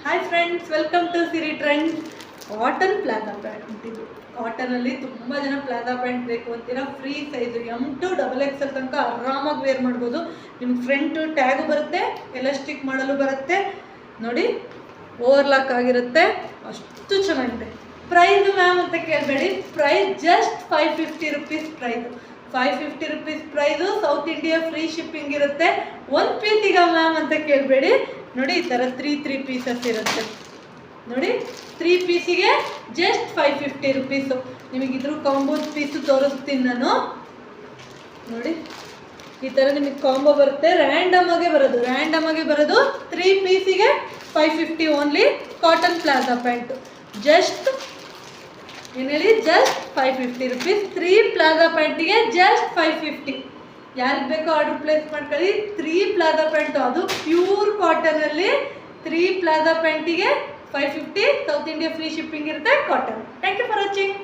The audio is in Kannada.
Hi friends, welcome to Siri trend. Cotton plaza pant. ಇದು ಕಾಟನಲ್ಲಿ ತುಂಬ ಜನ ಪ್ಲಾಜಾ ಪ್ಯಾಂಟ್ ಬೇಕು ಅಂತೀರಾ. ಫ್ರೀ ಸೈಜು M2 XXL ತನಕ ಆರಾಮಾಗಿ ವೇರ್ ಮಾಡ್ಬೋದು. ನಿಮ್ಗೆ ಫ್ರಂಟು ಟ್ಯಾಗು ಬರುತ್ತೆ, ಎಲಾಸ್ಟಿಕ್ ಮಾಡಲು ಬರುತ್ತೆ. ನೋಡಿ, ಓವರ್ಲಾಕ್ ಆಗಿರುತ್ತೆ, ಅಷ್ಟು ಚೆನ್ನಾಗಿದೆ. ಪ್ರೈಸ್ ಮ್ಯಾಮ್ ಅಂತ ಕೇಳಬೇಡಿ, price just 550 rupees price. 550 rupees price. South India free shipping ಇರುತ್ತೆ. ಒಂದು ಪೀಸಿಗ ಮ್ಯಾಮ್ ಅಂತ ಕೇಳಬೇಡಿ. ನೋಡಿ, ಈ ಥರ 3 ಪೀಸಸ್ ಇರುತ್ತೆ. ನೋಡಿ, 3 ಪೀಸಿಗೆ ಜಸ್ಟ್ 550 ರುಪೀಸು. ನಿಮಗಿದ್ರ ಕಾಂಬೋ ಪೀಸು ತೋರಿಸ್ತೀನಿ ನಾನು. ನೋಡಿ, ಈ ಥರ ನಿಮಗೆ ಕಾಂಬೋ ಬರುತ್ತೆ. ರ್ಯಾಂಡಮ್ ಆಗಿ ಬರೋದು 3 ಪೀಸಿಗೆ 550 only. Cotton palazzo pant just ಏನು ಹೇಳಿ, ಜಸ್ಟ್ 550 ರುಪೀಸ್. 3 ಪ್ಲಾಜಾ ಪ್ಯಾಂಟಿಗೆ ಜಸ್ಟ್ 550. ಯಾರಿಗೆ ಬೇಕೋ ಆರ್ಡರ್ ಪ್ಲೇಸ್ ಮಾಡ್ಕೊಳ್ಳಿ. 3 ಪ್ಲಾಜಾ ಪ್ಯಾಂಟು, ಅದು ಪ್ಯೂರ್ ಕಾಟನಲ್ಲಿ. 3 ಪ್ಲಾಜಾ ಪ್ಯಾಂಟಿಗೆ 550. ಸೌತ್ ಇಂಡಿಯಾ ಫ್ರೀ ಶಿಪ್ಪಿಂಗ್ ಇರುತ್ತೆ. Cotton. Thank you for watching.